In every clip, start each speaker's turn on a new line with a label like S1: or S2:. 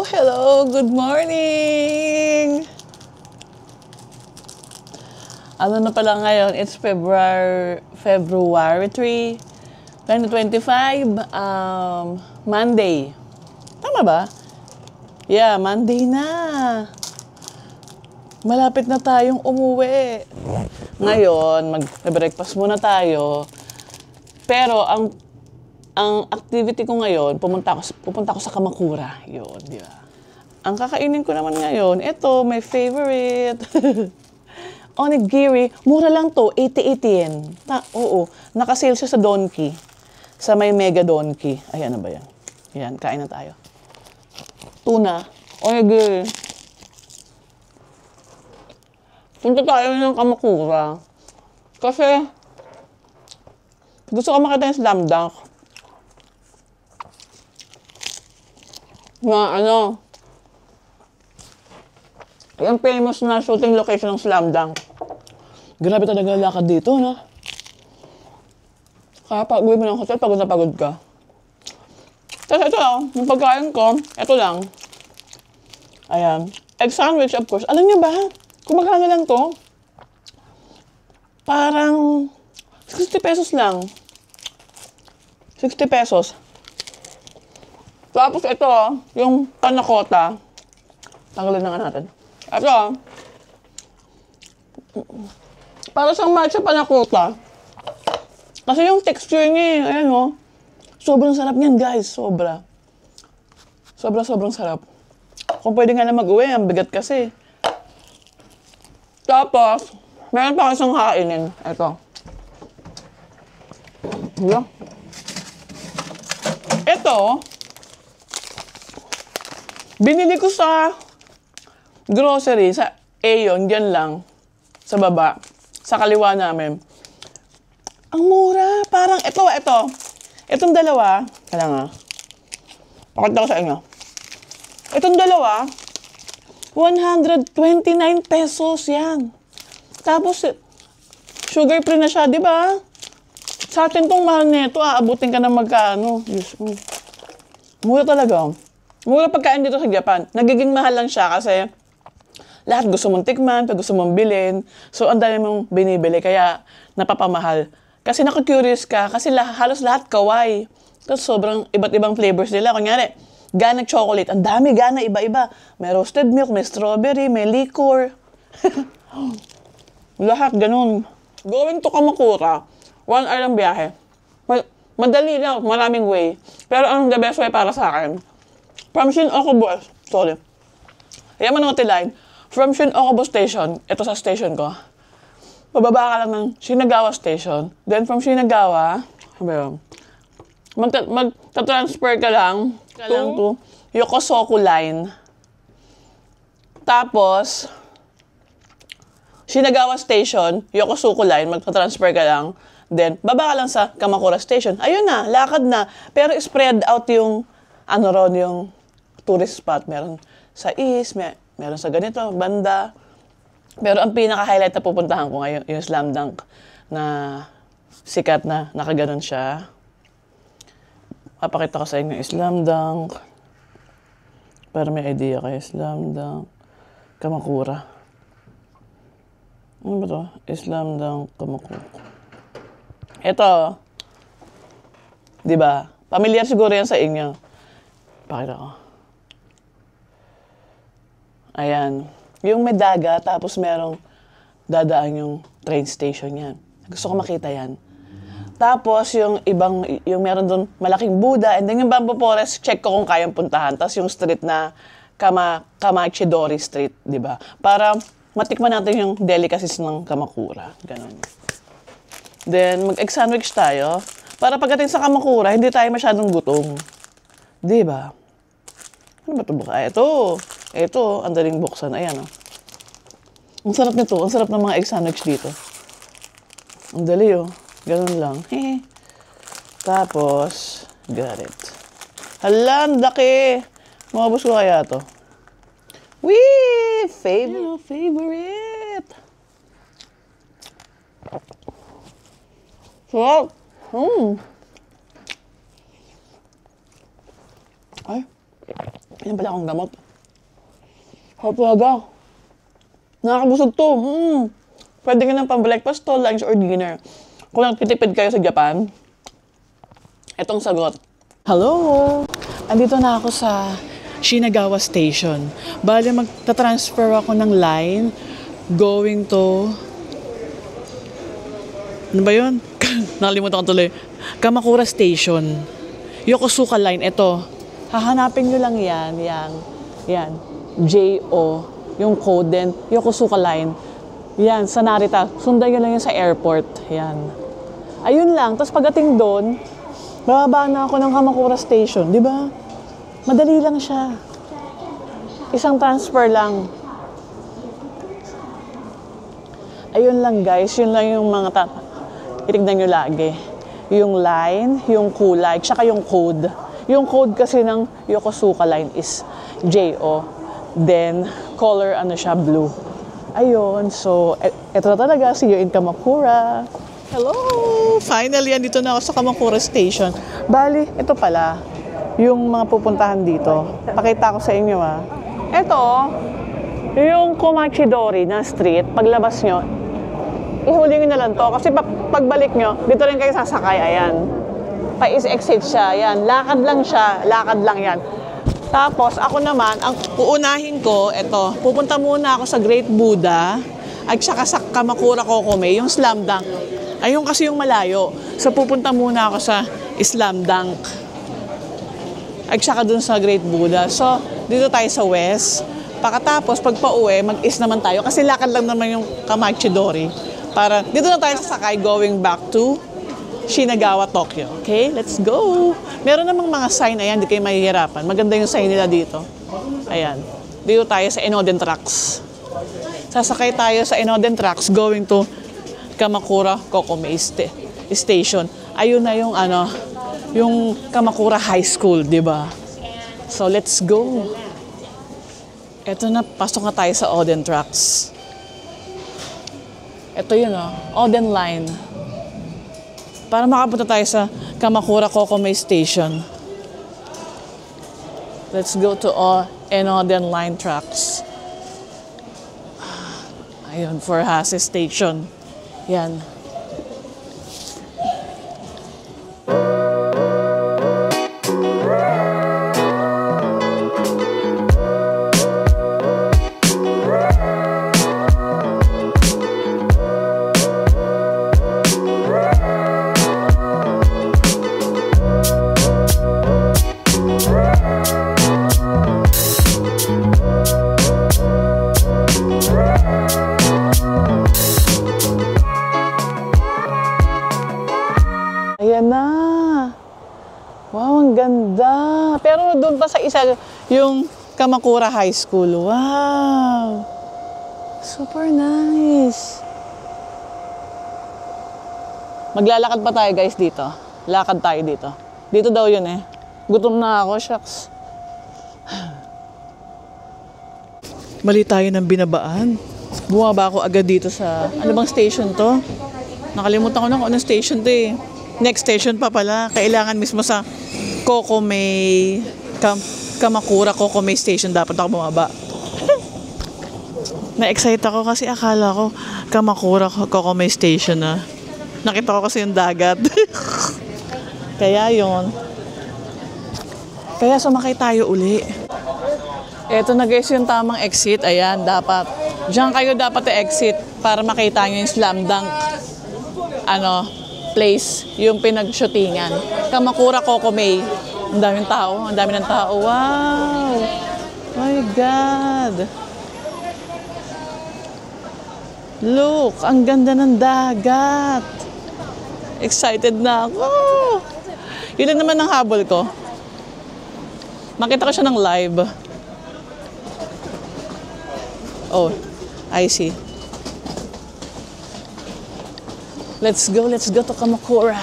S1: Hello, good morning! Ano na pala ngayon? It's February 3, 2025, Monday. Tama ba? Yeah, Monday na. Malapit na tayong umuwi. Ngayon, mag-breakfast muna tayo. Pero ang activity ko ngayon, pupunta ako sa Kamakura. Yun, di ba? Ang kakainin ko naman ngayon, ito, my favorite. Onigiri. Mura lang to, 80 yen. Oo, nakasale siya sa Donki. Sa may Mega Donki. Ayan na ba yan? Ayan, kain na tayo. Tuna. Onigiri. Punta tayo ng Kamakura. Kasi, gusto ko makita yung Slam Dunk. Yung famous na shooting location ng Slam Dunk. Grabe talaga lakad dito, no? Kaya pag uwi mo ng hotel, pagod na pagod ka. Tapos ito, yung pagkain ko, ito lang. Ayan. Egg sandwich, of course. Alam niyo ba? Kung magkano lang to, parang 60 pesos lang. 60 pesos. Tapos ito, yung panakota. Tanggalin na nga natin. Ito, para siyang matcha panakota. Kasi yung texture niya, ayan o. Sobrang sarap niyan, guys. Sobrang sarap. Kung pwede nga na mag-uwi, ang bigat kasi. Tapos, meron pa isang kainin. Ito. Yeah. Ito, binili ko sa grocery, sa Aeon, dyan lang, sa baba, sa kaliwa namin. Ang mura, parang ito. Itong dalawa, kailangan, pakita ko sa inyo. Itong dalawa, 129 pesos yan. Tapos, sugar free na siya, di ba? Sa atin tong mahal nito, aabutin ka na magkano. Mura talaga. Mura pagkain dito sa Japan. Nagiging mahal lang siya kasi lahat gusto mong tikman, gusto mong bilhin. So, ang dami mong binibili, kaya napapamahal. Kasi naku-curious ka, kasi halos lahat kawaii. Tapos sobrang iba't ibang flavors nila. Kunyari, gana chocolate. Ang dami, gana, iba-iba. May roasted milk, may strawberry, may liquor. Lahat, ganun. Going to Kamakura, 1 hour ang biyahe. Madali lang, maraming way. Pero ang the best way para sa akin, from Shin-Okubo, ayan Manote Line, from Shin-Okubo Station, ito sa station ko, pababa ka lang ng Shinagawa Station. Then from Shinagawa, magta-transfer ka lang to Yokosoku Line. Tapos, Shinagawa Station, Yokosuka Line, magta-transfer ka lang. Then, baba ka lang sa Kamakura Station. Ayun na, lakad na. Pero spread out yung, yung tourist spot. Meron sa east, meron sa ganito, banda. Pero ang pinaka-highlight na pupuntahan ko ngayon, yung Slam Dunk na sikat na nakaganon siya. Papakita ko sa inyo yung Slam Dunk. Para may idea kayo, Slam Dunk, Kamakura. Ano ba to? Slam Dunk, Kamakura. Ito, di ba? Pamilyar siguro yan sa inyo. Pakita ko. Ayan. Yung may dagat, tapos merong dadaan yung train station yan. Gusto ko makita yan. Tapos yung yung meron doon malaking Buddha, and then yung Bamboo Forest, check ko kung kayang puntahan. Tapos yung street na Kamachidori Street, di ba? Para matikman natin yung delicacies ng Kamakura. Ganon. Then, mag-egg sandwich tayo. Para pagdating sa Kamakura, hindi tayo masyadong gutom. Di ba? Ano ba ito? Ito, ang daling buksan. Ayan, oh. Ang sarap nito. Ang sarap ng mga egg sandwich dito. Ang dali, oh. Ganun lang. Tapos, got it. Hala, ang laki. Mabos ko kaya to. Wee! Favorite! So, Ay, yan pala akong gamot. Harap talaga. Nakakabusog to. Pwede ka ng pang-breakfast to, lunch, or dinner. Kung nagtitipid kayo sa Japan, etong sagot. Hello! Andito na ako sa Shinagawa Station. Bale, magta-transfer ako ng line going to... Ano ba yun? Nakalimutan ko tuloy. Kamakura Station. Yokosuka Line. Ito. Hahanapin nyo lang yan. Yan. J-O. Yung code din. Yokosuka Line. Yan. Sa Narita. Sundan nyo lang yan sa airport. Yan. Ayun lang. Tapos pagdating doon, bababa na ako ng Kamakura Station. Di ba? Madali lang siya. Isang transfer lang. Ayun lang guys. Yun lang yung mga itignan nyo lagi. Yung line, yung kulay, tsaka yung code. Yung code kasi ng Yokosuka Line is JO. Then, color, blue. Ayun, so, eto na talaga, see you in Kamakura. Hello! Finally, andito na ako sa Kamakura Station. Bali, ito pala, yung mga pupuntahan dito. Pakita ko sa inyo, ha. Ito, yung Komachidori na street, paglabas nyo, ihuli nyo na lang to. Kasi pagbalik nyo, dito rin kayo sasakay. Ayan. Pa-exit siya. Ayan. Lakad lang siya. Lakad lang yan. Tapos, ako naman, ang uunahin ko, eto, pupunta muna ako sa Great Buddha at saka sa Kamakura Kokome, yung Slam Dunk. Ayun kasi yung malayo. So, pupunta muna ako sa Slam Dunk. At saka dun sa Great Buddha. So, dito tayo sa west. Pagkatapos, pag pauwi, mag-east naman tayo. Kasi lakad lang naman yung Kamachidori. Para, dito na tayo sasakay going back to Shinagawa, Tokyo. Okay, let's go! Meron namang mga sign, ayan, di kayo mahihirapan. Maganda yung sign nila dito. Ayan. Dito tayo sa Enoden Tracks. Sasakay tayo sa Enoden Tracks going to Kamakura Kokome Station. Ayun na yung, yung Kamakura High School, di ba? So, let's go! Eto na, pasok na tayo sa Oden Tracks. Ito yun, Oden Line. Para makapunta tayo sa Kamakura Kokome Station. Let's go to Enoden Line tracks. Ayun, for Hase Station. Yan. Ayan na. Wow, ang ganda. Pero doon pa sa isa, yung Kamakura High School. Wow. Super nice. Maglalakad pa tayo guys dito. Lakad tayo dito. Dito daw yun eh. Gutom na ako, shucks. Mali tayo ng binabaan. Bumaba ako agad dito sa, ano bang station to? Nakalimutan ko na kung anong station to eh. Next station pa pala. Kailangan mismo sa Kokome, Kamakura Kokome Station dapat ako bumaba. Na-excite ako kasi akala ko Kamakura Kokome Station na. Nakita ko kasi yung dagat. Kaya yun. Kaya sumakay tayo uli. Ito na guys yung tamang exit. Ayan, dapat. Diyan kayo dapat i-exit para makita nyo yung slam dunk place, yung pinag-shootingan. Kamakura Kokomei. Ang daming tao, ang dami ng tao. Wow! My God! Look, ang ganda ng dagat. Excited na ako. Yun lang naman ang habol ko. Makita ko siya ng live. Oh, I see. Let's go to Kamakura.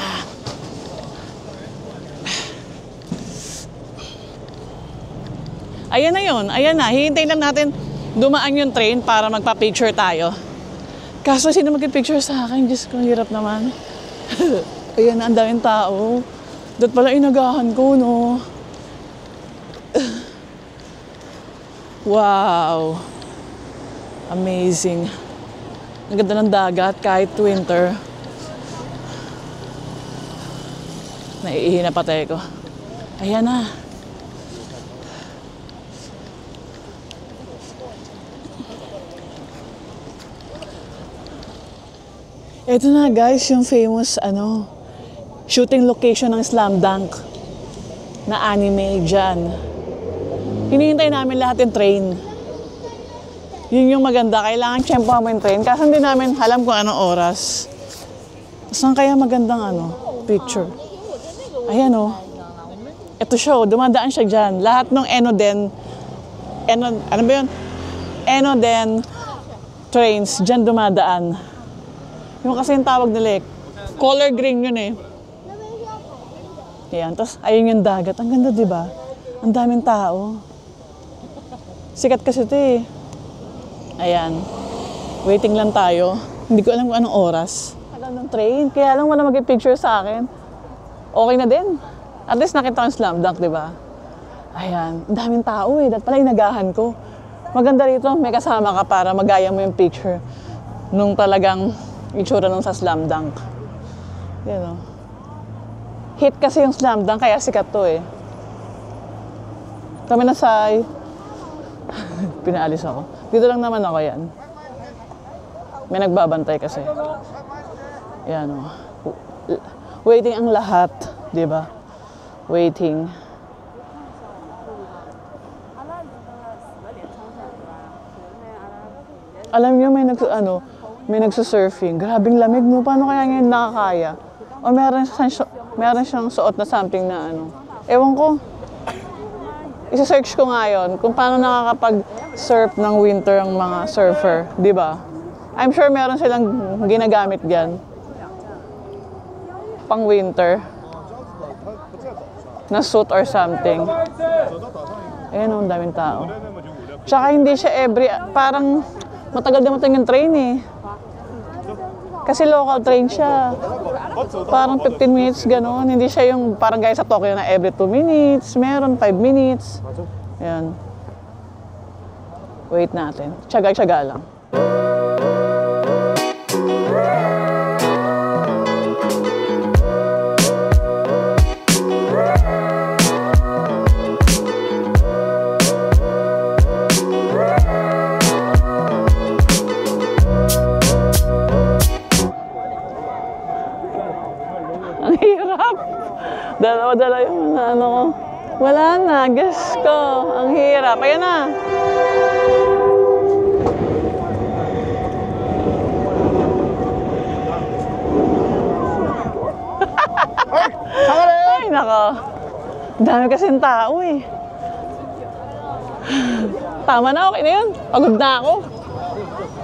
S1: Ayan na yun, ayan na. Hihintayin lang natin dumaan yung train para magpa-picture tayo. Kaso sino mag-picture sa akin? Diyos ko, hirap naman. Ayan na, ang daming tao. Doon pala inagahan ko, no? Wow. Amazing. Ang ganda ng dagat kahit winter. Naiihi na patay ko. Ayan na. Ito na guys, yung famous shooting location ng Slam Dunk na anime dyan. Hinihintay namin lahat yung train. Yun yung maganda. Kailangan tiyempohan mo yung train. Kasi hindi namin alam kung anong oras. Saan kaya magandang picture? Ayan o. Ito siya o. Dumadaan siya dyan. Lahat ng Enoden trains dyan dumadaan. Yung kasi yung tawag nila color green yun eh. Ayan. Tapos ayun yung dagat. Ang ganda diba? Ang daming tao. Sikat kasi ito eh. Ayan. Waiting lang tayo. Hindi ko alam kung anong oras. Tagal ng train. Kaya lang wala mag-picture sa akin. Okay na din. At least nakita ko yung Slam Dunk, di ba? Ayan. Ang daming tao eh. Dahil pala inagahan ko. Maganda rito. May kasama ka para magaya mo yung picture nung talagang itsura nung sa Slam Dunk. Yan o. Hit kasi yung Slam Dunk, kaya sikat to eh. Kami na sa... Pinaalis ako. Dito lang naman ako yan. May nagbabantay kasi. Yan o. Waiting ang lahat. Diba? Waiting. Alam niyo may nagsusurfing. Grabing lamig no. Paano kaya ngayon nakakaya? O meron siyang suot na something na Ewan ko. Isa-search ko ngayon kung paano nakakapag-surf ng winter ang mga surfer. Di ba? I'm sure meron silang ginagamit dyan. Pang winter. Na suit or something. Ayan o, ang daming tao. Tsaka hindi siya parang matagal yung train eh. Kasi local train siya. Parang 15 minutes gano'n. Hindi siya yung parang gaya sa Tokyo na every 2 minutes. Meron 5 minutes. Ayan. Wait natin. Tiyaga-tiyaga lang. Dalawa-dala yung ko. Wala na, guess ko. Ang hirap. Ayan na. Ay, nako. Dami kasing tao eh. Tama na, okay na yun. Pagod na ako.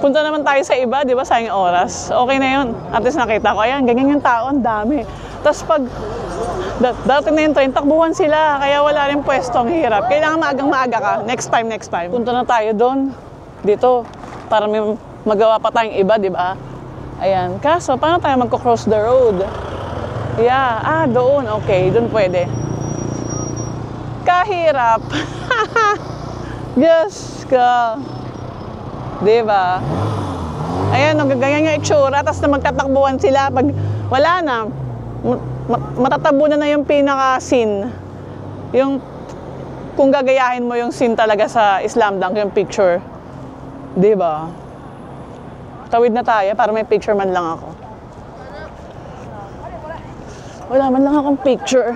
S1: Punta naman tayo sa iba, di ba? Sayang yung oras. Okay na yun. At least nakita ko. Ayan, ganyan yung tao. Ang dami. Tapos pag dating na yung train, takbuhan sila. Kaya wala rin pwesto. Ang hirap. Kailangan maagang-maaga ka. Next time. Punta na tayo doon. Dito. Para may magawa pa tayong iba, di ba? Ayan. Kaso, paano tayo magko-cross the road? Yeah. Doon. Okay. Doon pwede. Kahirap. Yes ka. Di ba? Ayan, ganyan yung itsura. Tapos na magtatakbuhan sila. Pag wala na, matatabunan na yung pinaka-scene. Yung kung gagayahin mo yung scene talaga sa Slam Dunk, yung picture. Diba? Tawid na tayo para may picture man lang ako. Wala man lang akong picture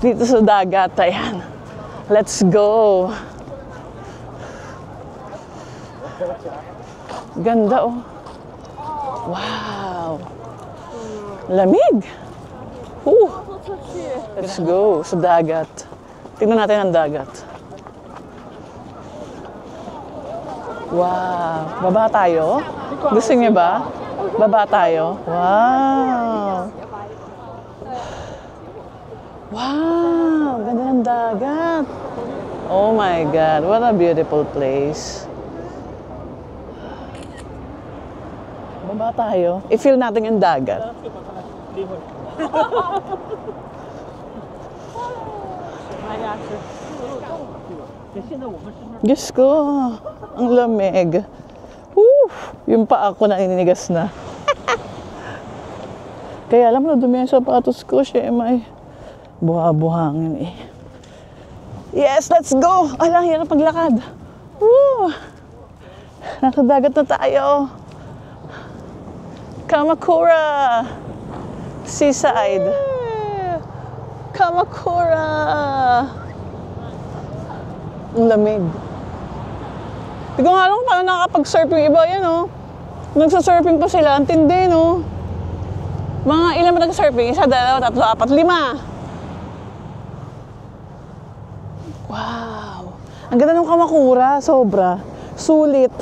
S1: dito sa dagat. Ayan. Let's go. Ganda oh. Wow. Lamig. Let's go sa dagat. Tingnan natin ang dagat. Wow. Baba tayo? Gusto niyo ba? Baba tayo? Wow. Wow. Ganda ng dagat. Oh my God. What a beautiful place. Baba tayo. I-feel natin yung dagat. Diyos ko, ang lamig. Woo! Yung paa ko naninigas na. Kaya alam mo, dumi yung sapatos ko. Siya may buha-buhangin eh. Yes, let's go! Alang, hirap paglakad. Woo! Nakadagat na tayo. Kamakura! Seaside. Kamakura! Ang lamig. Hindi ko nga alam kung paano nakakapag-surf yung iba. Yan, oh. Nagsasurfing pa sila. Ang tindi, no? Mga ilan ba nag-surfing? 1, 2, 3, 4, 5. Wow! Ang ganda ng Kamakura. Sobra. Sulit.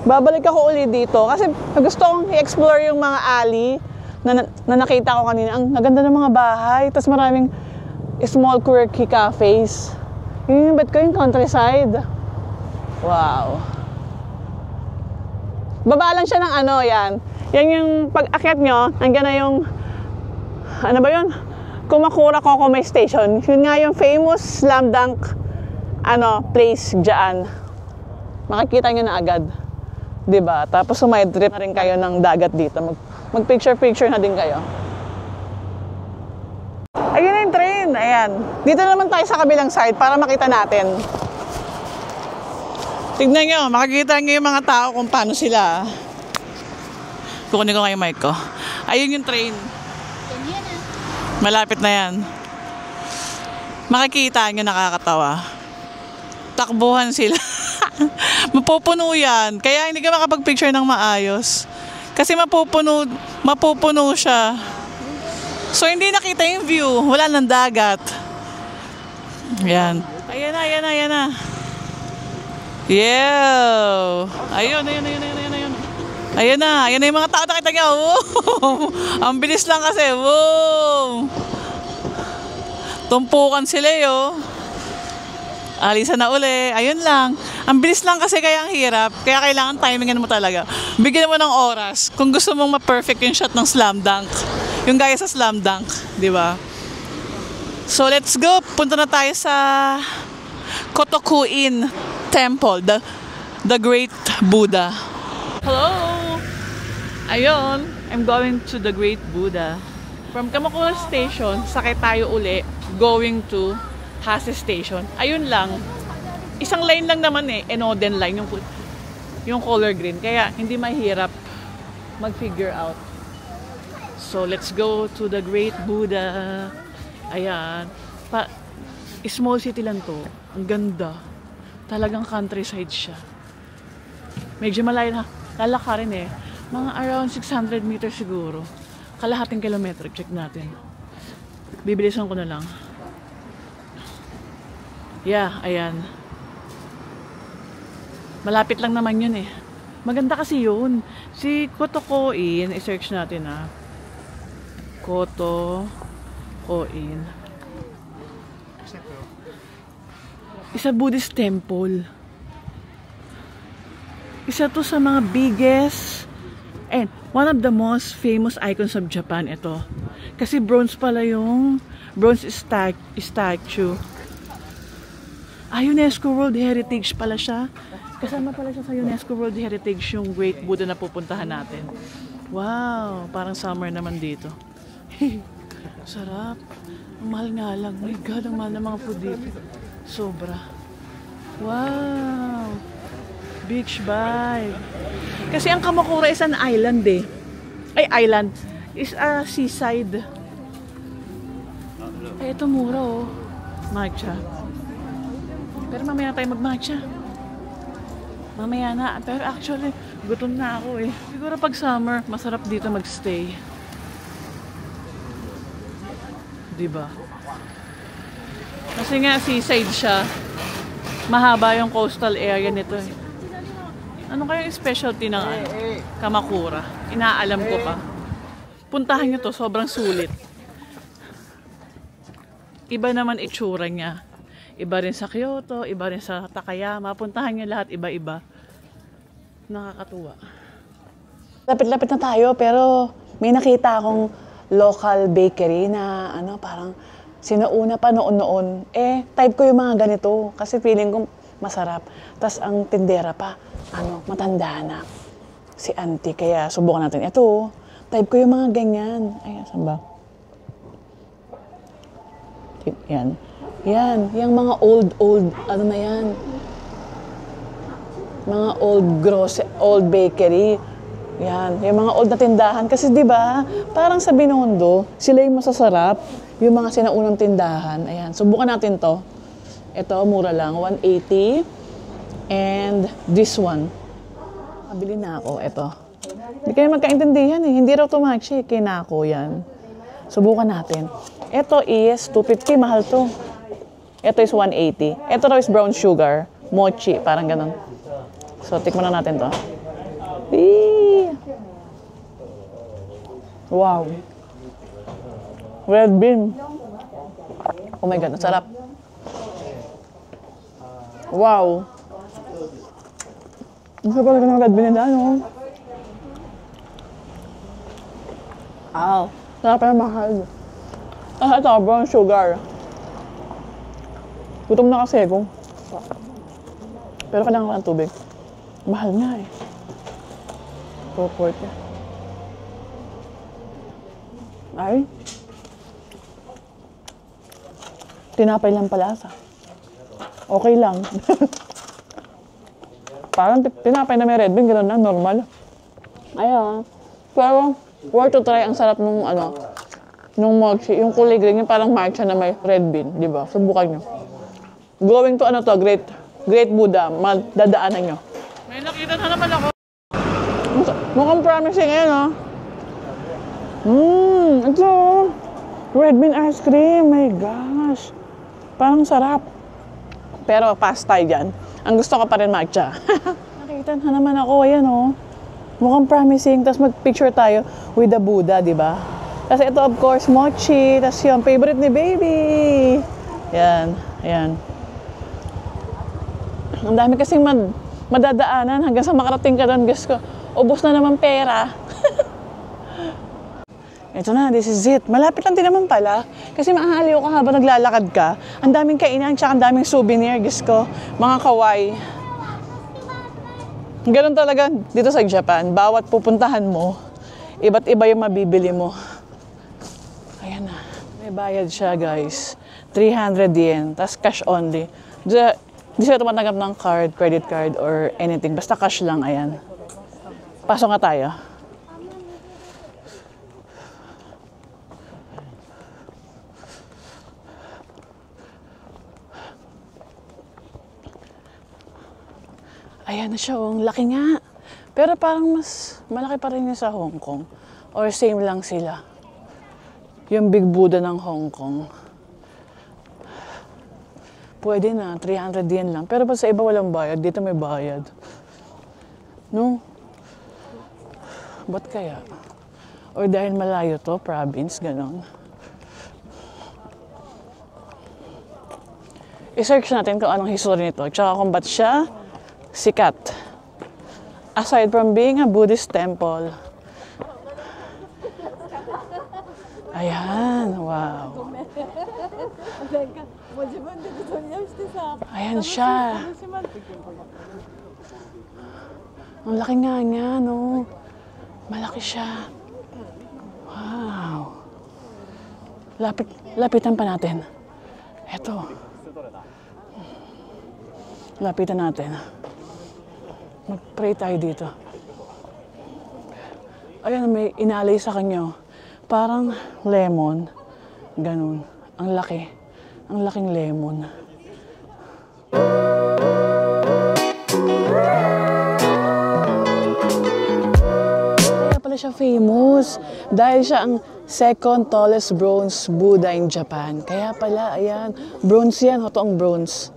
S1: Babalik ako ulit dito. Kasi gusto kong i-explore yung mga alley na nakita ko kanina. Ang ganda ng mga bahay. Tapos maraming small quirky cafes. Yung bet ko yung countryside. Wow. Baba lang siya ng ano, yan. Yan yung pag-akyat nyo, nandiyan na yung, ano ba yun? Kamakura Kokomay Station. Yun nga yung famous slam dunk, place dyan. Makikita nyo na agad. Diba? Tapos sumide trip na rin kayo ng dagat dito. Mag-picture-picture na din kayo. Ayun na yung train. Ayan. Dito naman tayo sa kabilang side para makita natin. Tignan nyo. Makikita nyo yung mga tao kung paano sila. Kukunin ko nga yung mic ko. Ayun yung train. Malapit na yan. Makikita nyo, nakakatawa. Takbuhan sila. Mapupuno yan. Kaya hindi ka makapag-picture ng maayos. Kasi mapupuno siya. So, hindi nakita yung view. Wala ng dagat. Yan. Ayan na, ayan na, ayan na. Yeah. Ayun. Ayan na yung mga tao. Nakita niya. Wow. Ang bilis lang kasi. Wow. Tumpukan sila oh. Alisan na uli. Ayun lang. Ang bilis lang kasi kaya ang hirap. Kaya kailangan timingan mo talaga. Bigyan mo ng oras kung gusto mong ma-perfect yung shot ng slam dunk. Yung gaya sa slam dunk. Di ba? So let's go. Punta na tayo sa Kotokuin Temple. The Great Buddha. Hello! Ayun. I'm going to the Great Buddha. From Kamakura Station, sakay tayo uli. Going to Hase Station. Ayun lang. Isang line lang naman eh. Enoden line. Yung color green. Kaya hindi mahirap mag-figure out. So let's go to the Great Buddha. Ayan. Small city lang to. Ang ganda. Talagang countryside siya. Medyo malayo na. Lalakarin eh. Mga around 600 meters siguro. Kalahating kilometro. Check natin. Bibilisan ko na lang. Yeah, ayan. Malapit lang naman yun eh. Maganda kasi yun. Si Kotokuin, i-search natin ah. Kotokuin. Isa Buddhist temple. Isa to sa mga biggest and one of the most famous icons of Japan ito. Kasi bronze pala yung bronze statue. UNESCO World Heritage pala siya. Kasama pala siya sa UNESCO World Heritage yung Great Buddha na pupuntahan natin. Wow, parang summer naman dito. Sarap. Ang mahal nga lang. My God, ang mahal ng mga food dito. Sobra. Wow! Beach vibe. Kasi ang Kamakura is an island eh. Ay, island. Is a seaside. Ay, ito mura oh. Matcha. Pero mamaya tayo mag-matcha. Mamaya na. Pero actually, gutom na ako eh. Siguro pag summer, masarap dito magstay. Diba? Kasi nga seaside siya. Mahaba yung coastal area nito eh. Ano kaya yung specialty ng Kamakura? Inaalam ko pa. Puntahan nyo to, sobrang sulit. Iba naman itsura niya. Iba rin sa Kyoto, iba rin sa Takayama. Puntahan nyo lahat, iba-iba. Nakakatuwa. Lapit-lapit na tayo, pero may nakita akong local bakery na parang sinauna pa noon-noon. Type ko yung mga ganito kasi feeling ko masarap. Tapos ang tindera pa, matanda na. Si auntie, kaya subukan natin. Ito, type ko yung mga ganyan. Ay, saan ba? Yan. Yan, yung mga old, na yan. Mga old bakery. Yan, yung mga old na tindahan. Kasi di ba parang sa Binondo, sila yung masasarap. Yung mga sinaunang tindahan. Ayan, subukan natin to. Ito, mura lang, 180. And this one. Mabili na ako, ito. Hindi kayo magkaintindihan eh. Hindi raw tumaksi, kinako yan. Subukan natin. Ito is 250, mahal to. Ito is 180. Ito raw is brown sugar. Mochi, parang ganun. So, tikman na natin to. Eee! Wow. Red bean. Oh my God, ang sarap. Wow. Ang sarap talaga ng red bean nila, no? Wow. Sarap na mahal. Ito, brown sugar. Gutom na kasi ako. Pero kailangan ko ng tubig. Mahal nga eh. 440. Ay. Tinapay lang palasa. Okay lang. Parang tinapay na may red bean, gano'n lang, normal. Ayun. Pero, worth to try. Ang sarap nung nung mochi. Yung kulay green, yung parang matcha na may red bean. Diba? Subukan nyo. Going to Great Buddha. Dadaanan nyo. May nakita na naman ako. Mukhang promising yan, oh. Ito. Red bean ice cream. My gosh. Parang sarap. Pero pass tayo dyan. Ang gusto ko pa rin matcha. Nakita na naman ako. Ayan, oh. Mukhang promising. Tapos mag-picture tayo with the Buddha, di ba? Tapos ito, of course, mochi. Tapos yung favorite ni baby. Yan. Ayan. Ang dami kasing madadaanan hanggang sa makarating ka doon. Guess ko, ubos na naman pera. Ito na, this is it. Malapit lang din naman pala. Kasi maahaliw ka habang naglalakad ka. Ang daming kainan, tsaka ang daming souvenir. Guess ko, mga kawaii. Ganun talaga dito sa Japan. Bawat pupuntahan mo, iba't iba yung mabibili mo. Ayan na. May bayad siya, guys. 300 yen. Tapos cash only. Di sila tumatanggap ng card, credit card, or anything. Basta cash lang, ayan. Pasok nga tayo. Ayan na siya, ang laki nga. Pero parang mas malaki pa rin yung sa Hong Kong. Or same lang sila. Yung Big Buddha ng Hong Kong. Pwede na, 300 yen lang. Pero pag sa iba walang bayad, dito may bayad. No? Ba't kaya? Or dahil malayo to, province, ganon. I-search natin kung anong history nito. Tsaka kung ba't siya sikat. Aside from being a Buddhist temple. Ayan, wow. Ayan siya. Ang laki nga niya, no? Malaki siya. Wow. Lapitan pa natin. Eto. Lapitan natin. Mag-pray tayo dito. Ayan, may inalay sa kanya. Parang lemon. Ganun. Ang laki. Ang laking lemon. Kaya pala siya famous. Dahil siya ang second tallest bronze Buddha in Japan. Kaya pala, ayan. Bronze yan. Totoong bronze.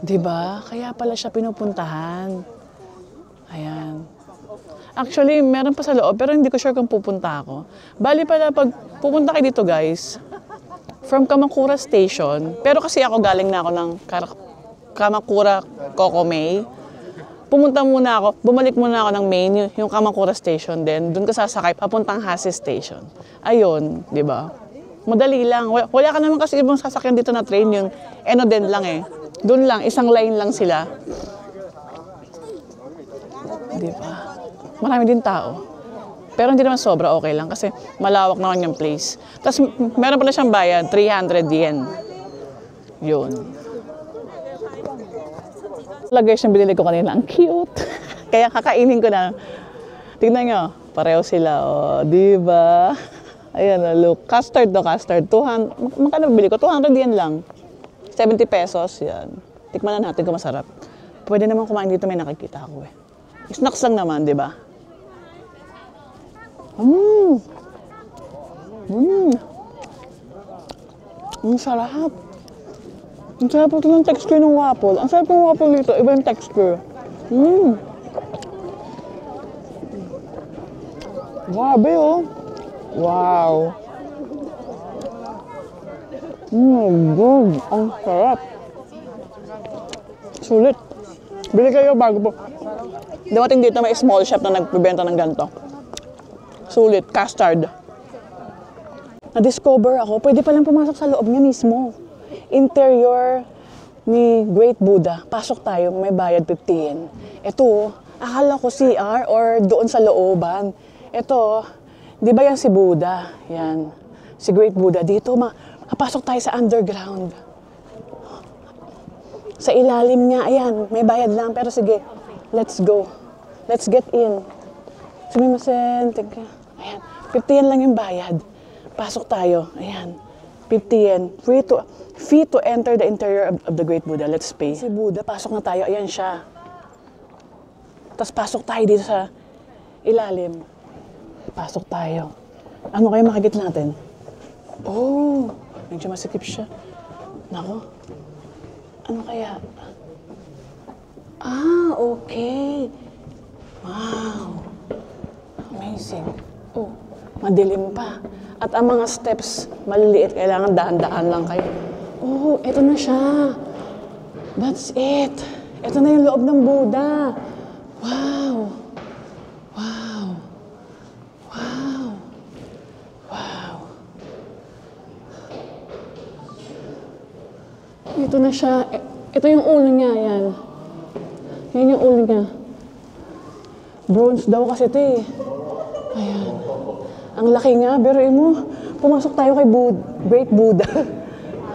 S1: Diba? Kaya pala siya pinupuntahan. Ayan. Actually, meron pa sa loob, pero hindi ko sure kung pupunta ako. Bali pala, pag pupunta kayo dito, guys, from Kamakura Station, pero kasi ako galing na ako ng Kamakura Kokomei, pumunta muna ako, bumalik muna ako ng main, yung Kamakura Station din, doon ka sasakay, papuntang Hase Station. Ayun, di ba? Madali lang. Wala ka naman kasi ibang sasakyan dito na train, yung Enoden lang eh. Doon lang, isang line lang sila. Di ba? Marami din tao. Pero hindi naman sobra, okay lang kasi malawak naman yung place. Tapos meron pala siyang bayad, 300 yen. Yun. Lagay siyang binili ko kanina, ang cute. Kaya kakainin ko na. Tignan nyo, pareho sila. Oh, di ba? Ayan, look. Custard to custard. 200, magkano bili ko? 200 yen lang. 70 pesos, yan. Tikman na natin kung masarap. Pwede naman kumain dito, may nakikita ako eh. Snacks lang naman, di ba? Ang sarap. Ang sarap ito ng texture ng waffle. Ang sarap ng waffle dito, iba yung texture. Grabe oh. Wow. Good. Ang sarap. Sulit. Bili kayo bago po. Dumating dito may small shop na nagbibenta ng ganito. Sulit, custard. Na-discover ako, pwede palang pumasok sa loob niya mismo. Interior ni Great Buddha. Pasok tayo, may bayad 50 yen. Ito, akala ko CR or doon sa looban. Ito, di ba yan si Buddha? Yan. Si Great Buddha. Dito, mapasok tayo sa underground. Sa ilalim niya, ayan, may bayad lang. Pero sige, let's go. Let's get in. Sumimasen, tigka. Ayan, 50 yen lang yung bayad. Pasok tayo. Ayan, 50 yen. Fee to enter the interior of the Great Buddha. Let's pay. Si Buddha, pasok na tayo. Ayan siya. Tapos pasok tayo dito sa ilalim. Pasok tayo. Ano kaya makikita natin? Oh, medyo masikip siya. Nako. Ano kaya? Ah, okay. Wow. Amazing. Oh, madilim pa. At ang mga steps, maliliit. Kailangan dahan-dahan lang kayo. Oh, eto na siya. That's it. Eto na yung loob ng Buddha. Wow. Wow. Wow. Wow. Ito na siya. Ito yung ulo niya, yan. Yan yung ulo niya. Bronze daw kasi ito eh. Ayan. Ang laki nga, pero mo, pumasok tayo kay Great Buddha.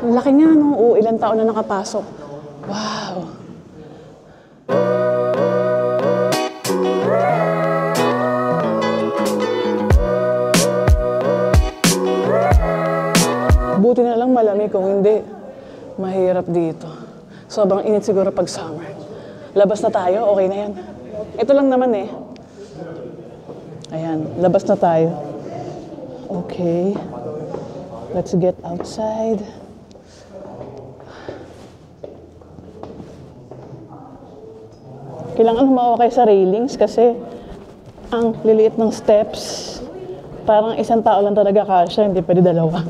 S1: Ang laki nga, no? O, ilang taon na nakapasok. Wow. Buti na lang malamig, kung hindi, mahirap dito. Sobrang init siguro pag summer. Labas na tayo, okay na yan. Ito lang naman eh. Ayan, labas na tayo. Okay. Let's get outside. Kailangan humawa kayo sa railings kasi ang liliit ng steps. Parang isang tao lang talaga kasya, hindi pwede dalawa.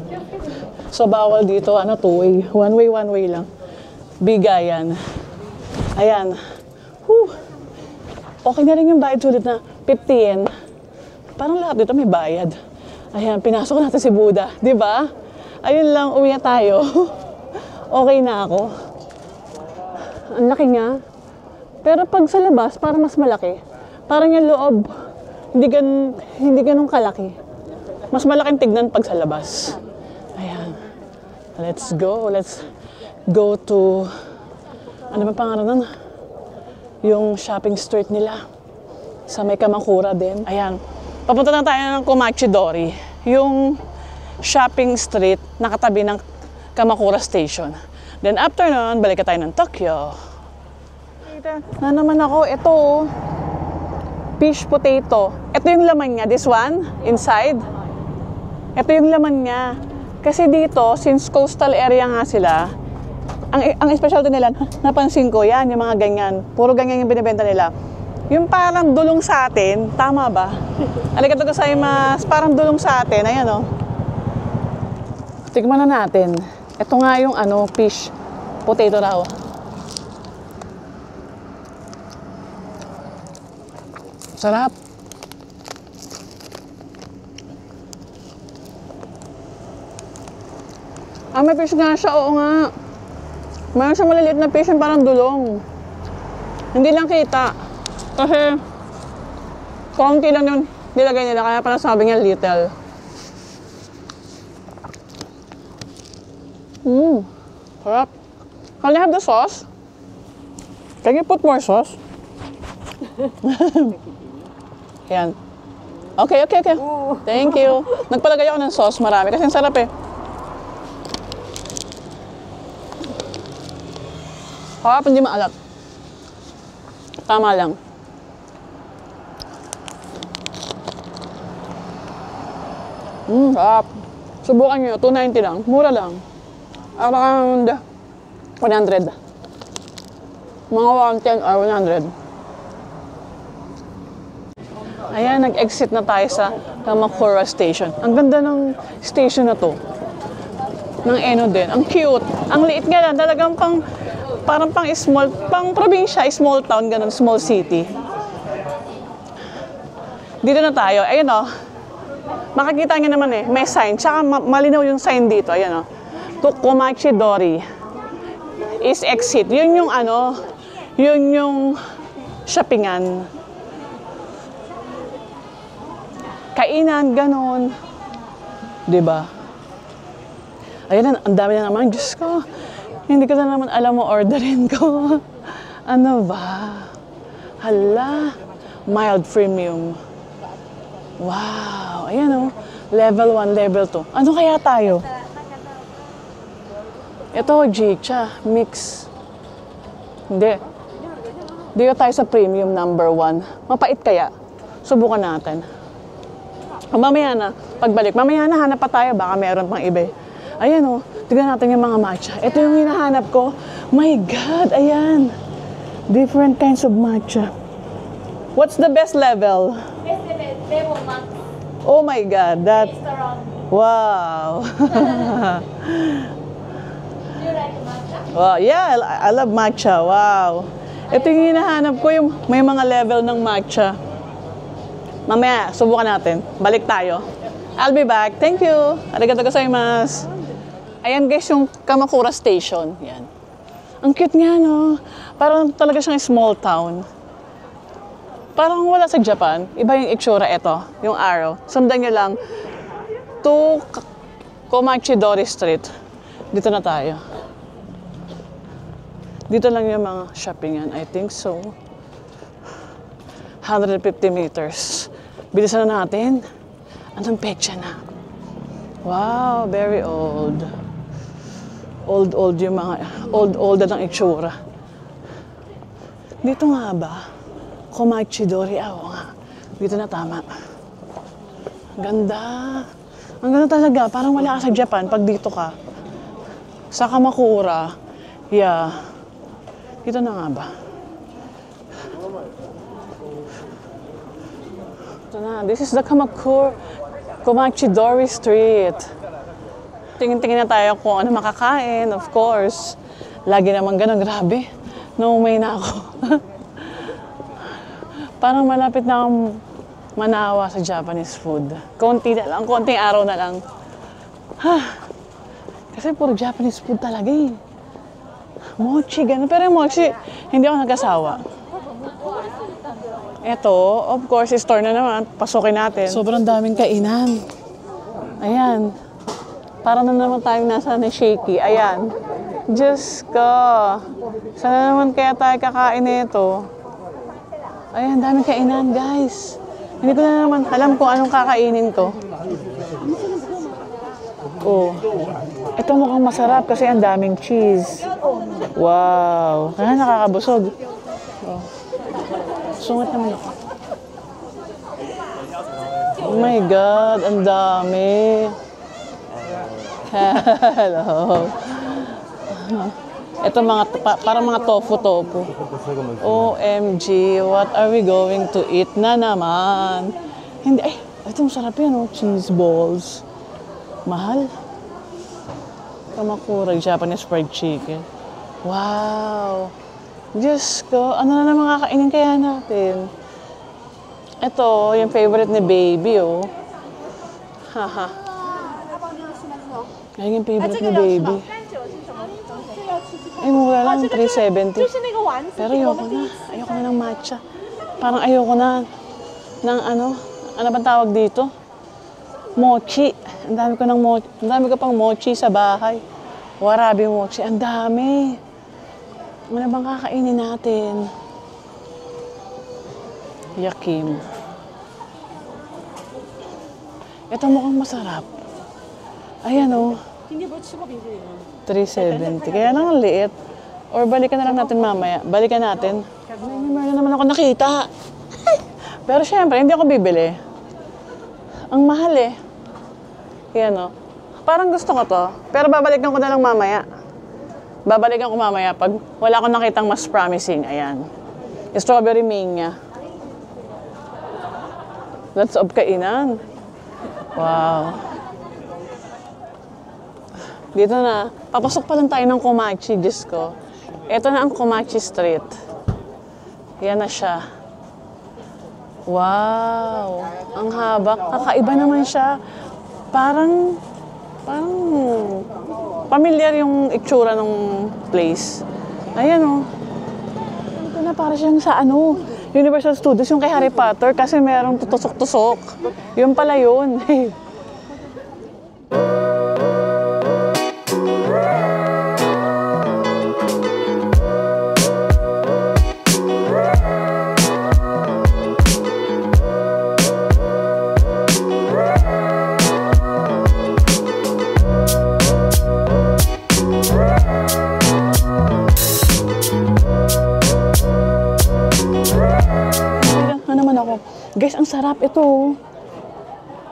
S1: So bawal dito, two-way. One way lang. Bigayan. Ayan. Whew. Okay na rin yung bayad, sulit na 50 yen. Parang lahat dito may bayad. Ayan, pinasok natin si Buddha. Di ba? Ayun lang, uwi na tayo. Okay na ako. Ang laki nga. Pero pag sa labas, parang mas malaki. Parang yung loob, hindi ganun kalaki. Mas malaking tignan pag sa labas. Ayan. Let's go to Ano ba pangalan nun? Yung shopping street nila. Sa may Kamakura din. Ayan. Papunta na tayo ng Komachi-dori. Yung shopping street nakatabi ng Kamakura Station. Then after nun, balik tayo ng Tokyo. Na naman ako, ito fish potato. Ito yung laman niya, this one, inside. Ito yung laman niya. Kasi dito, since coastal area nga sila, ang specialty nila, napansin ko, yan, yung mga ganyan. Puro ganyan yung binibenta nila. Yung parang dulong sa atin, tama ba? Arigatou gozaimasu, parang dulong sa atin, ayan o. Tikman na natin. Ito nga yung fish potato raw. Sarap. May fish nga siya, oo nga. Mayroon siyang maliliit na fish yung parang dulong. Hindi lang kita. Kasi, konti lang yung nilagay nila, kaya pala sabi niya little. Sarap. Can I have the sauce? Can you put more sauce? Yan. Okay. Thank you. Nagpalagay ako ng sauce marami kasi ang sarap eh. Sarap, hindi maalat. Tama lang. Sarap. Subukan nyo, 290 lang. Mura lang. Around 100. Mga 110 or 100. Ayan, nag-exit na tayo sa Kamakura Station. Ang ganda ng station na to. Ng Eno din. Ang cute. Ang liit nga lang. Talagang parang pang probinsya, small town, ganun, small city. Dito na tayo. Ayan o. Makikita nyo naman eh, may sign. Tsaka malinaw yung sign dito. Ayan o. To Komachi-dori is exit. Yun yung yun yung shoppingan. Kainan, ganun. Diba? Ayan, ang dami na naman. Diyos ko, hindi ko na naman alam mo orderin ko. Ano ba? Hala, mild premium. Wow, ayan o. Level 1, level 2. Ano kaya tayo? Ito, Jicha, mix. Hindi. Dito tayo sa premium number 1. Mapait kaya? Subukan natin. Mamaya na, pagbalik. Mamaya na, hanap pa tayo. Baka meron pang iba. Ayan o, tignan natin yung mga matcha. Ito yung hinahanap ko. My God, ayan. Different kinds of matcha. What's the best level?
S2: Best level max.
S1: Oh my God, that...
S2: Restaurant.
S1: Wow.
S2: Do you like matcha?
S1: Wow, yeah, I love matcha. Wow. Ito yung hinahanap ko, yung may mga level ng matcha. Mamaya, subukan natin. Balik tayo. I'll be back. Thank you. Arigatou gozaimasu. Ayan guys, yung Kamakura Station. Yan. Ang cute nga, no? Parang talaga siyang small town. Parang wala sa Japan. Iba yung itsura. Ito, yung arrow. Sundan nyo lang to Komachi-dori Street. Dito na tayo. Dito lang yung mga shoppingan. I think so. 150 meters. Bilisan na natin. Anong petsa na? Wow, very old. Old yung mga, old ang itsura. Dito nga ba? Komachi-dori, nga. Dito na tama. Ganda. Ang ganda talaga. Parang wala ka sa Japan pag dito ka. Sa Kamakura. Yeah. Dito na nga ba? Ito na. This is the Komachi-dori Street. Tingin-tingin na tayo kung ano makakain, of course. Lagi naman ganun, grabe. Naumay na ako. Parang malapit na akong manawa sa Japanese food. Konti na lang, konting araw na lang. Kasi puro Japanese food talaga eh. Mochi, ganun. Pero yung mochi, hindi ako nagkasawa. Ito, of course, store na naman. Pasukin natin. Sobrang daming kainan. Ayan. Para na naman tayong nasa na shaky. Ayan. Diyos ko. Sana naman kaya tayo kakain nito? Ay, ang daming kainan, guys. Hindi ko na naman alam kung anong kakainin ko. Oh. Ito mukhang masarap kasi ang daming cheese. Wow. Ah, nakakabusog. Oh. Sungat naman ako. Oh my God, ang dami. Hello. Ito mga, parang mga tofu-tofu. OMG, what are we going to eat na naman? Hindi, ay, ito masarap yan, oh. Cheese balls. Mahal. Kamakura, Japanese fried chicken. Wow. Diyos ko, ano na naman kakainin kaya natin? Ito, yung favorite ni baby, oh. Haha. Ayun yung favorite ni baby. Ay, mura lang, 370. Pero ayoko na. Ayoko na ng matcha. Parang ayoko na ng ano bang tawag dito? Mochi. Ang dami ko pang mochi sa bahay. Warabi mochi. Ang dami. Ano bang kakainin natin? Yakim. Ito mukhang masarap. Ayan, oh. 370. Kaya lang ang liit. Or balikan na lang natin mamaya. Balikan natin. Meron naman ako nakita. Pero syempre, hindi ako bibili. Ang mahal eh. Yan o. Parang gusto ko to. Pero babalikan ko na lang mamaya. Babalikan ko mamaya pag wala akong nakitang mas promising. Ayan. Strawberry mania. Lots of kainan. Wow. Dito na. Papasok pa lang tayo ng Komachi, Diyos ko. Ito na ang Komachi Street. Yan na siya. Wow. Ang haba. Kakaiba naman siya. Parang familiar yung itsura ng place. Ayan o. Ito na para siyang sa ano, Universal Studios, yung kay Harry Potter kasi merong tutusok-tusok. Yun pala yun. Guys, ang sarap ito.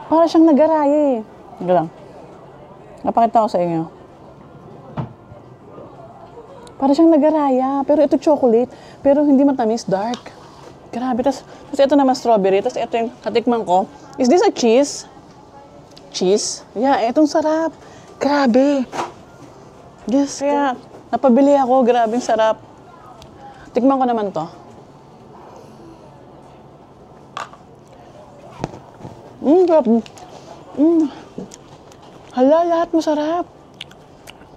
S1: Para siyang nagaraya eh. Ito lang. Napakita ko sa inyo. Para siyang nagaraya. Pero ito chocolate. Pero hindi matamis. Dark. Grabe. Tapos ito naman strawberry. Tapos ito yung katikman ko. Is this a cheese? Cheese? Yeah, itong sarap. Grabe. Yes. Kaya napabili ako. Grabe sarap. Tikman ko naman to. Grabe. Hala, lahat masarap.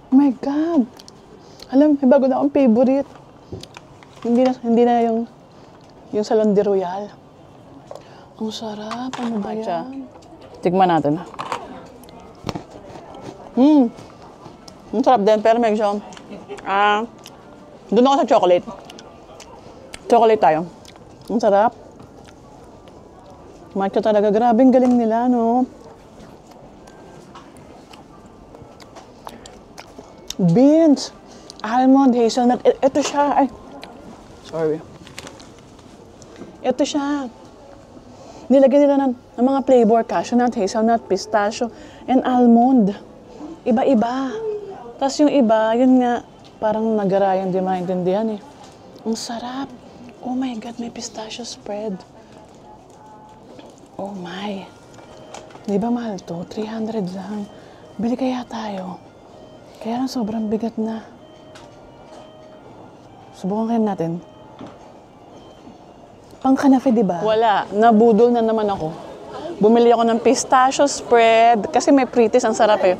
S1: Oh my God. Alam, may bago na akong favorite. Hindi na yung Salon de Royal. Ang sarap. Ano ba yan? Tignan natin. Ang sarap din, pero medyo, doon ako sa chocolate. Chocolate tayo. Ang sarap. Matcha talaga. Grabing galing nila, no? Beans. Almond, hazelnut. Ito siya. Ay. Sorry. Ito siya. Nilagyan nila ng mga flavor. Cashew nut, hazelnut, pistachio, and almond. Iba-iba. Tapos yung iba, yun nga, parang nagarayan, di maintindihan eh. Ang sarap. Oh my God, may pistachio spread. Oh my. Di ba mahal to? 300 lang. Bili kaya tayo. Kaya lang sobrang bigat na. Subukan kaya natin. Pang-kanafe, di ba? Wala. Nabudol na naman ako. Bumili ako ng pistachio spread. Kasi may pretties, ang sarap eh.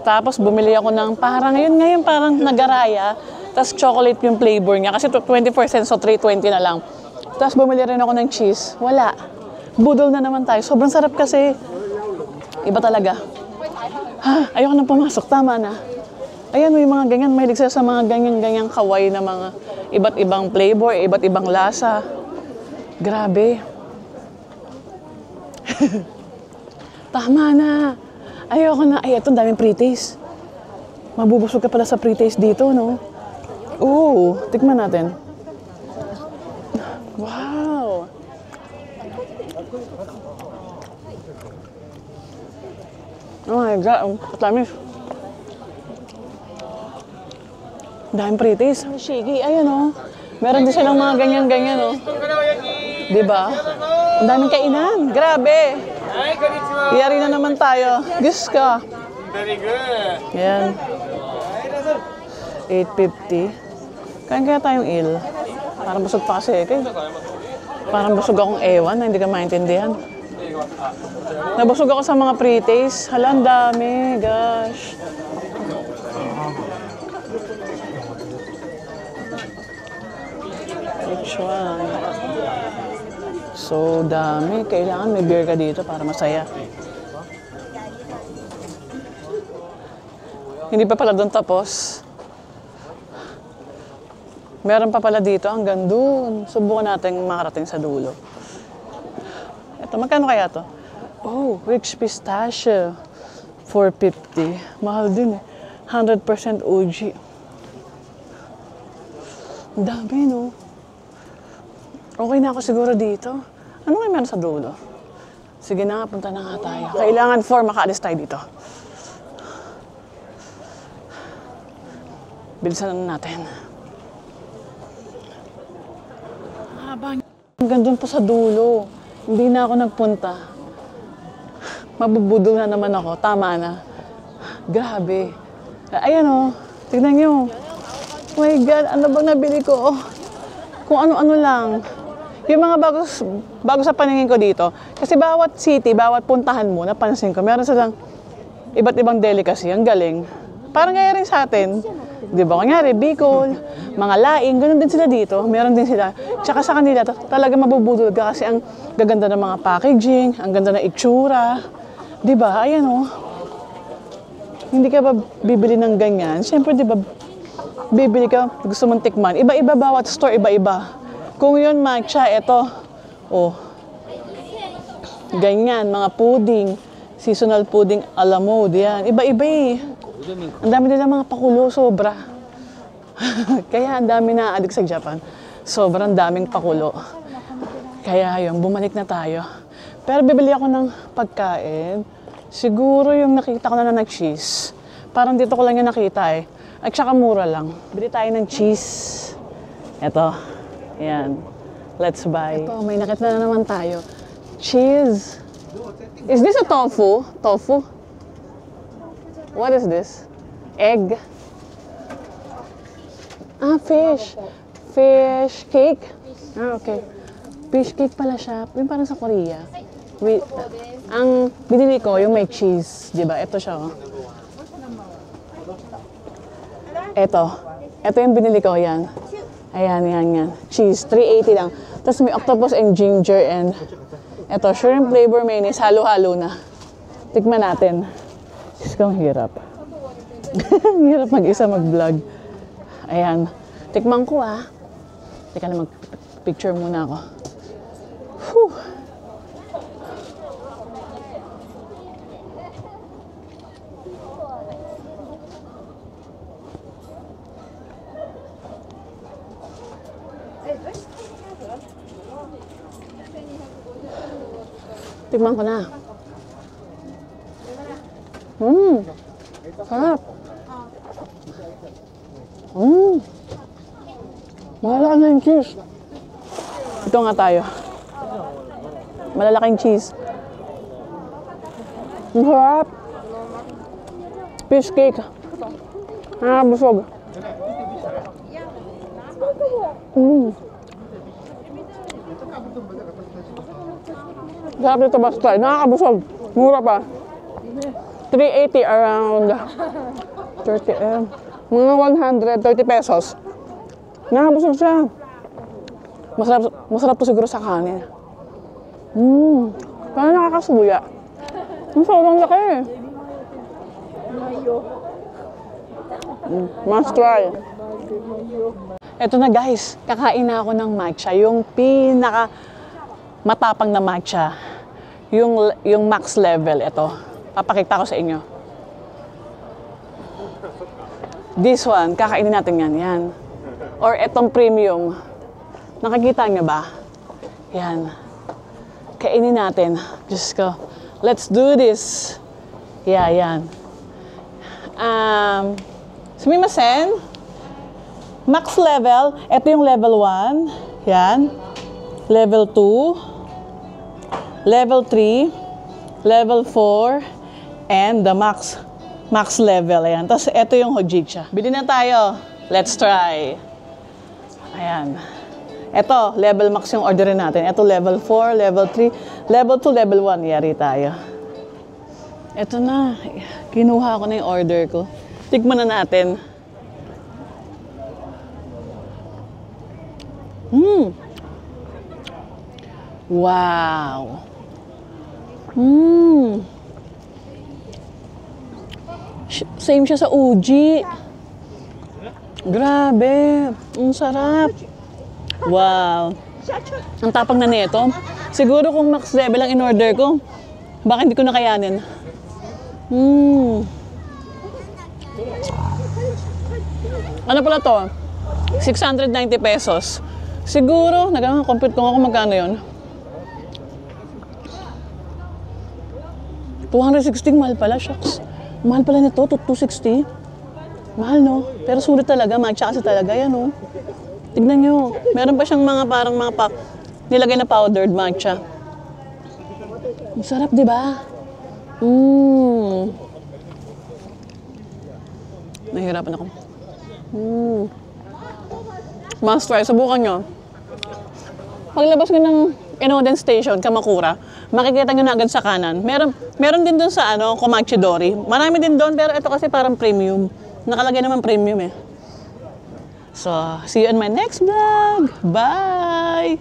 S1: Tapos bumili ako ng parang, yun ngayon parang nagaraya. Tapos chocolate yung flavor niya. Kasi 20% so 320 na lang. Tapos bumili rin ako ng cheese. Wala. Budol na naman tayo. Sobrang sarap kasi. Iba talaga. Ha, ayoko nang pumasok. Tama na. Ayan, may mga ganyan. Mahilig sila sa mga ganyan-ganyang kawaii na mga iba't ibang flavor, iba't ibang lasa. Grabe. Tama na. Ayoko na. Ay, ito, daming pre-taste. Mabubusog ka pala sa pre-taste dito, no? Oo, tikman natin. Wow! Oh my God, ang katamis. Daming pre-taste. Shiggy, ayun, oh. Meron din silang mga ganyan-ganyan, oh. Diba? Ang daming kainan. Grabe. Iyari na naman tayo. Diyos ka.
S3: Very good.
S1: Yan. 850. Kain kaya tayong il. Parang busog pa kasi. Parang busog akong ewan na hindi ka maintindihan. Nabusog ako sa mga pre-taste. Hala, ang dami. Gosh. Which one? So, dami. Kailangan may beer ka dito para masaya. Hindi pa pala doon tapos. Meron pa pala dito hanggang doon. Subukan natin makarating sa dulo. Ito, magkano kaya to? Oh, rich pistachio. 450. Mahal din eh. 100% OG. Ang dami, no? Okay na ako siguro dito. Ano nga meron sa dulo? Sige na nga, punta na nga tayo. Kailangan 4 makaalis tayo dito. Bilisan na natin. Habang hanggang doon pa sa dulo. Hindi na ako nagpunta. Mabubudol na naman ako. Tama na. Grabe. Ayan o. Tignan nyo. Oh my God, ano bang nabili ko? Kung ano-ano lang. Yung mga bago sa paningin ko dito. Kasi bawat city, bawat puntahan mo, napansin ko, meron silang iba't ibang delicacy. Ang galing. Parang kaya rin sa atin. Di ba? Kunyari, Bicol, mga laing, ganun din sila dito. Meron din sila. Tsaka sa kanila, talaga mabubudol ka kasi ang gaganda ng mga packaging, ang ganda ng itsura. Di ba? Ayan o. Hindi ka ba bibili ng ganyan? Siyempre, di ba, bibili ka, gusto mong tikman. Iba-iba, bawat store, iba-iba. Kung yun, matcha, ito. Oh. Ganyan, mga pudding. Seasonal pudding a la mode. Yan. Iba-iba eh. Ang dami nila mga pakulo, sobra. Kaya ang dami na adik sa Japan. Sobrang daming pakulo. Kaya yun, bumalik na tayo. Pero bibili ako ng pagkain. Siguro yung nakita ko na nag-cheese. Parang dito ko lang yung nakita eh. At saka mura lang. Bili tayo ng cheese. Ito. Yan. Let's buy. Ito, may nakita na naman tayo. Cheese. Is this a tofu? Tofu? What is this? Egg? Ah, fish. Fish cake? Ah, okay. Fish cake pala siya. Yung parang sa Korea. Ang binili ko, yung may cheese. Diba? Ito siya, oh. Ito. Ito yung binili ko, yan. Ayan, yan. Cheese. 380 lang. Tapos may octopus and ginger and ito, shrimp flavor mayonnaise. Halo-halo na. Tikman natin. Diyos ko, ang hirap. Hirap mag-isa mag-vlog. Ayan. Tikman ko, ah. Teka na, mag-picture muna ako. Whew. Tikman ko na. Sarap. Malaki na yung cheese. Ito nga tayo. Malalaking cheese. Ang sarap. Fish cake. Ah, busog. Sarap nito basta. Nakakabusog. Mura pa. 380 around 30, mga 130 pesos. Nakakabusog siya. Masarap to siguro sa kanin. Parang nakakasuya. Ang sobrang laki. Must try. Ito na guys, kakain na ako ng matcha. Yung pinaka matapang na matcha. Yung max level. Ito. Papakita ko sa inyo. This one, kakainin natin yan. Yan. Or etong premium. Nakikita nyo ba? Yan. Kainin natin. Diyos ko. Let's do this. Yeah, yan. Sumimasen. Max level. Ito yung level 1. Yan. Level 2. Level 3. Level 4. And the max level. Ayan. Tapos ito yung hojicha. Bili na tayo. Let's try. Ayan. Ito, level max yung orderin natin. Ito, level 4, level 3, level 2, level 1. Yari tayo. Ito na. Kinuha ko na yung order ko. Tikman na natin. Wow. Same siya sa uji. Grabe. Ang sarap. Wow. Ang tapang na nito. Siguro kung max level ang in-order ko, baka hindi ko na kayanin. Ano pala to? 690 pesos. Siguro, nag-compute ko nga kung magkano yun. 260, mahal pala, shucks. Mahal pala nito, 260. Mahal, no? Pero sulit talaga, matcha kasi talaga yan, no? Tignan nyo, meron pa siyang mga parang mga nilagay na powdered matcha. Ang sarap, di ba? Nahihirapan ako. Must try, subukan nyo. Paglabas ko ng Inoden Station, Kamakura, makikita nyo na agad sa kanan. Meron din doon sa Komachi Dori. Marami din doon, pero ito kasi parang premium. Nakalagay naman premium eh. So, see you in my next vlog. Bye!